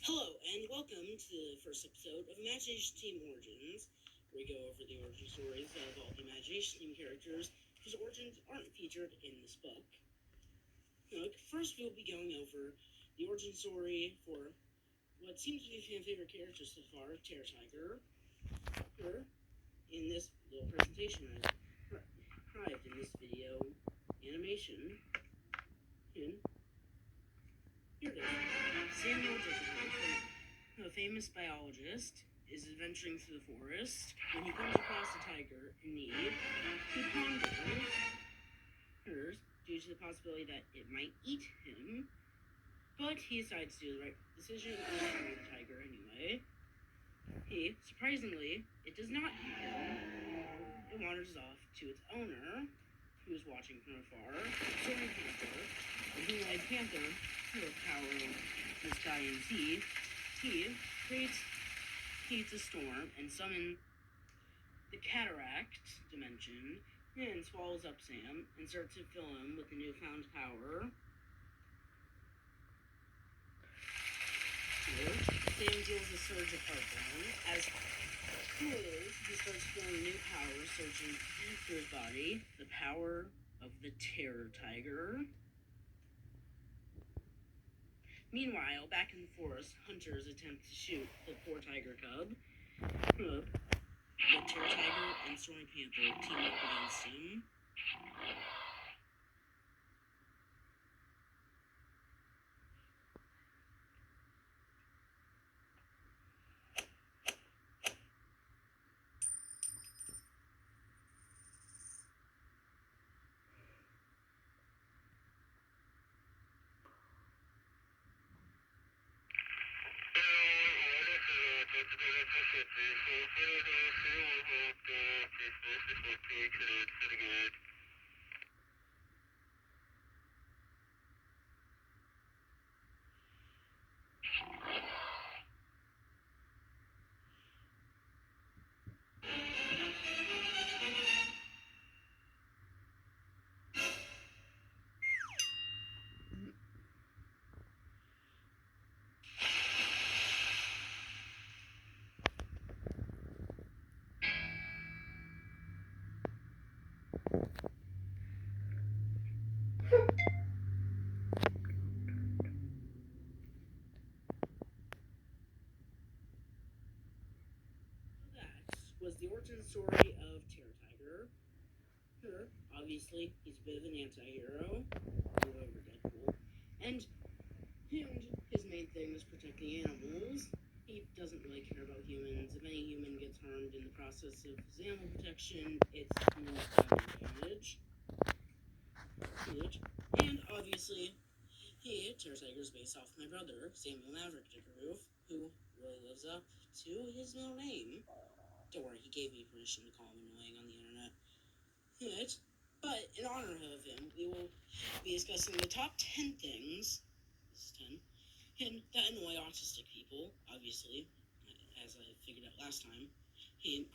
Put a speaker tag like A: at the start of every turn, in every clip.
A: Hello, and welcome to the first episode of Imagination Team Origins, where we go over the origin stories of all the Imagination Team characters whose origins aren't featured in this book. First, we'll be going over the origin story for what seems to be fan favorite character so far, Terror Tiger. In this little presentation I've described in this video animation. And here it is. Samuel Dickinson, a famous biologist, is adventuring through the forest when he comes across a tiger in need. He ponders due to the possibility that it might eat him, but he decides to do the right decision and free the tiger anyway. Surprisingly, it does not eat him. It wanders off to its owner, who is watching from afar, Soaring Panther, and who, like Panther, with power of the sky and sea, he creates a storm and summons the cataract dimension and swallows up Sam and starts to fill him with the newfound power. Sam deals a surge of heartburn. As he starts feeling new power surging through his body, the power of the Terror Tiger. Meanwhile, back in the forest, hunters attempt to shoot the poor tiger cub. The Terror Tiger and Soaring Panther team up against him. That was the origin story of Terror Tiger. Obviously, he's a bit of an anti-hero, over Deadpool, and his main thing is protecting animals. He doesn't really care about humans. If any human gets harmed in the process of his animal protection, it's more damage. And obviously, Terror Tiger is based off my brother, Samuel Maverick Dickeroof, who really lives up to his middle name. Don't worry, he gave me permission to call him annoying on the internet. But in honor of him, we will be discussing the top 10 things, this is 10, that annoy autistic people, obviously, as I figured out last time.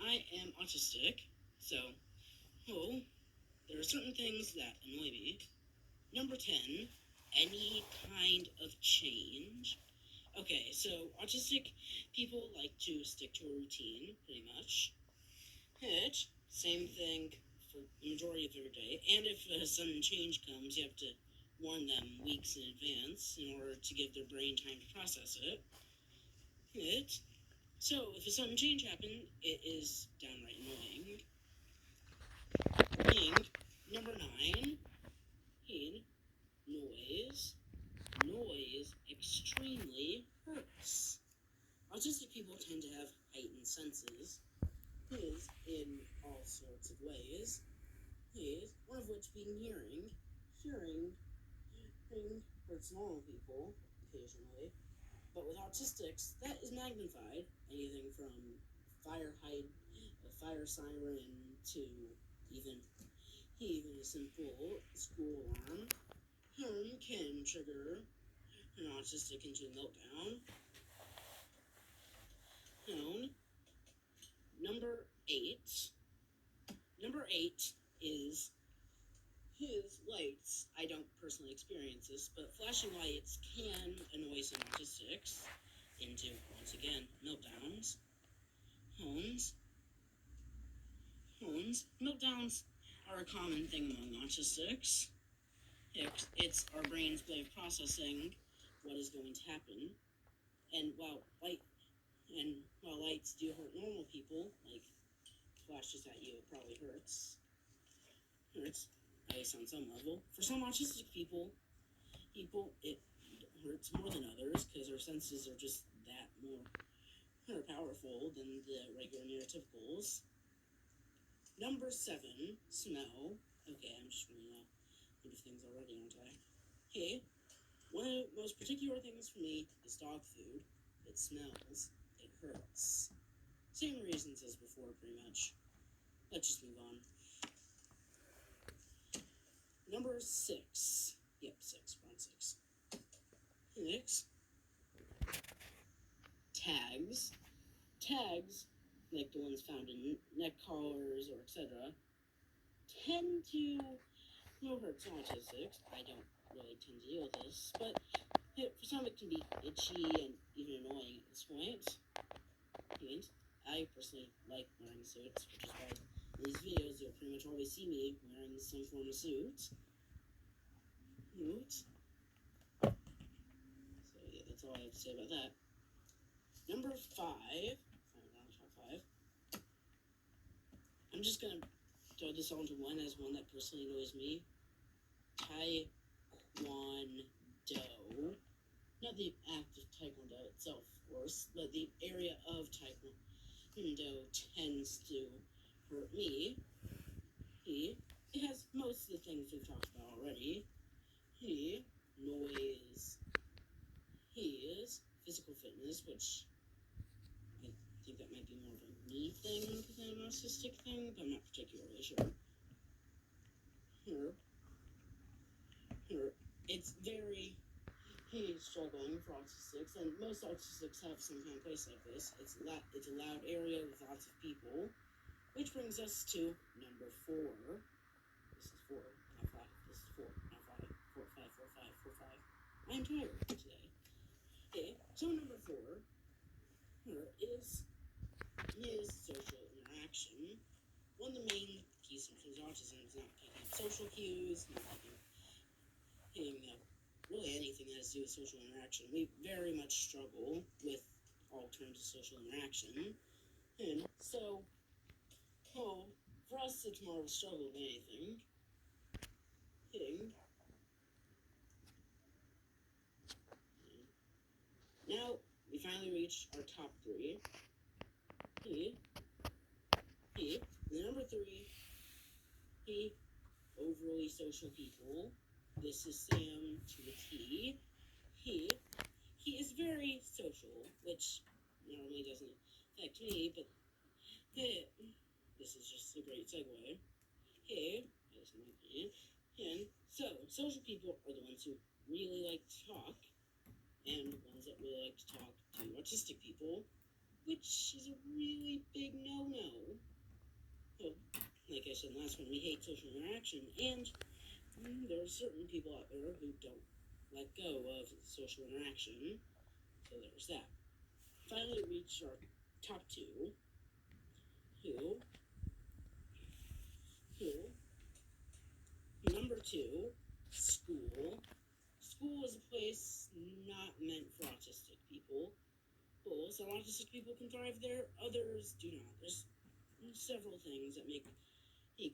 A: I am autistic, so, there are certain things that annoy me. Number 10, any kind of change. Okay, so autistic people like to stick to a routine, pretty much. Same thing for the majority of their day. And if a sudden change comes, you have to warn them weeks in advance in order to give their brain time to process it. So if a sudden change happens, it is downright annoying. Number 9, noise. Noise extremely hurts. Autistic people tend to have heightened senses, in all sorts of ways. One of which being hearing. Hearing hurts normal people occasionally, but with autistics, that is magnified. Anything from a fire siren to even a simple school alarm can trigger an autistic into a meltdown. Number 8. Number 8 is his lights. I don't personally experience this, but flashing lights can annoy some autistics. into, once again, meltdowns. Meltdowns are a common thing among autistics. It's our brain's way of processing what is going to happen. And while lights do hurt normal people, like flashes at you, it probably hurts, at least on some level. For some autistic people, it hurts more than others because our senses are just that more powerful than the regular neurotypicals. Number 7, smell. Okay, I'm just running out of things already, aren't I? Okay, one of the most particular things for me is dog food. It smells. It hurts. Same reasons as before, pretty much. Let's just move on. Number 6. Yep, 6. We're on 6. 6. Tags. Tags, like the ones found in neck collars or etc., tend to hurt some autistics. I don't really tend to deal with this, but for some it can be itchy and even annoying at this point. And I personally like wearing suits, which is why in these videos you'll pretty much always see me wearing some form of suit. So yeah, that's all I have to say about that. Number 5. Top 5. I'm just gonna throw this all into one as one that personally annoys me. Taekwondo. Not the act of Taekwondo itself, of course, but the area of Taekwondo tends to hurt me. It has most of the things we've talked about already. Noise. Is physical fitness, which I think that might be more of a me thing than an autistic thing, but I'm not particularly sure. It's very struggling for autistics, and most autistics have some kind of place like this. It's a loud area with lots of people, which brings us to number 4. This is 4, not 5. This is 4, not 5. 4, 5, 4, 5, 4, 5. I'm tired today. Okay, so number 4 is social interaction. One of the main key symptoms of autism is not picking up social cues, not picking up really anything that has to do with social interaction. We very much struggle with all terms of social interaction. And so, for us, it's more of a struggle than anything. Now, we finally reached our top 3. Number 3, overly social people. This is Sam to a T. He is very social, which normally doesn't affect me, but this is just a great segue. And so, social people are the ones who really like to talk, and the ones that really like to talk to autistic people, which is a really big no-no. So, like I said in the last one, we hate social interaction, and there are certain people out there who don't let go of social interaction. So there's that. Finally reached our top 2. Number 2, school. School is a place not meant for autistic people. Some autistic people can thrive there, others do not. There's several things that make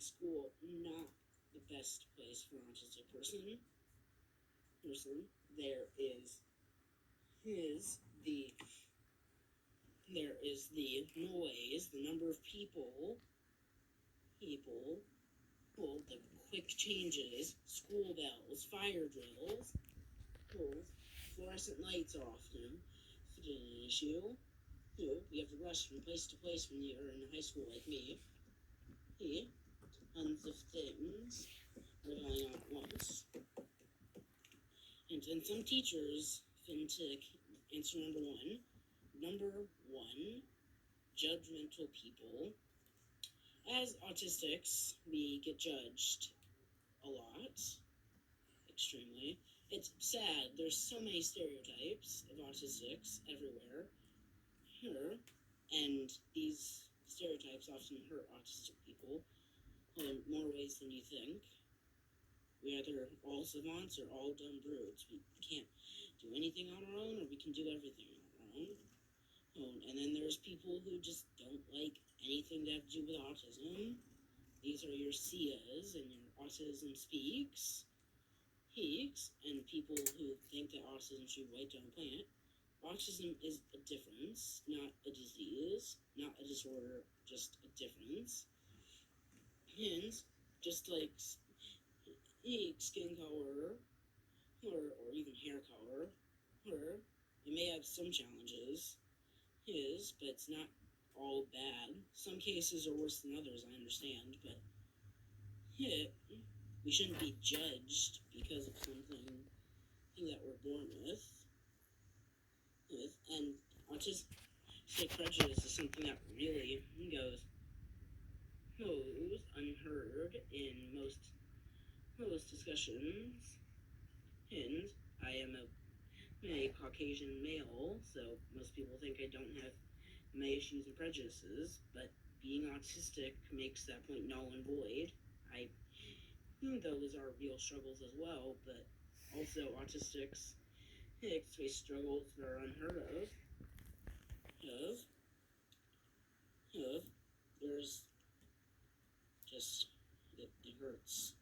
A: school not the best place for an autistic person. There is the noise, the number of people, the quick changes, school bells, fire drills, fluorescent lights are often an issue. You have to rush from place to place when you're in high school like me. Tons of things are going on at once. And some teachers tend to answer number 1. Number 1, judgmental people. As autistics, we get judged a lot, extremely. It's sad. There's so many stereotypes of autistics everywhere here, and these stereotypes often hurt autistic people in more ways than you think. We either all savants or all dumb brutes. We can't do anything on our own, or we can do everything on our own. And then there's people who just don't like anything to have to do with autism. These are your SIAs and your Autism Speaks, and people who think that autism should be wiped on the planet. Autism is a difference, not a disease, not a disorder, just a difference. And just like skin color, or even hair color, it may have some challenges, but it's not all bad. Some cases are worse than others, I understand, but we shouldn't be judged because of something that we're born with. And autistic prejudice is something that really goes unheard in most discussions. And I am a Caucasian male, so most people think I don't have my issues and prejudices, but being autistic makes that point null and void. Those are real struggles as well, but also autistics face struggles that are unheard of. There's just, it hurts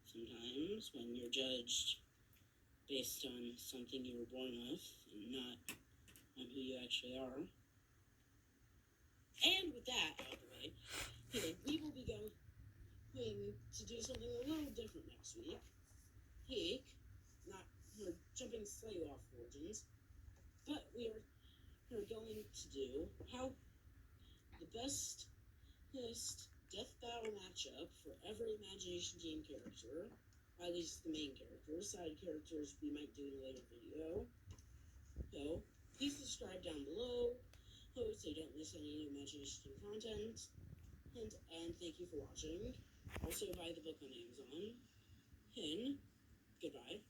A: sometimes when you're judged based on something you were born with and not on who you actually are. And with that out of the way, we will be going to do something a little different next week. We're jumping slightly off origins, but we're going to do how the best death battle matchup for every Imagination Team character, at least the main characters. Side characters we might do in a later video. So please subscribe down below so you don't miss any new Imagination Team content. And thank you for watching. Also buy the book on Amazon. And goodbye.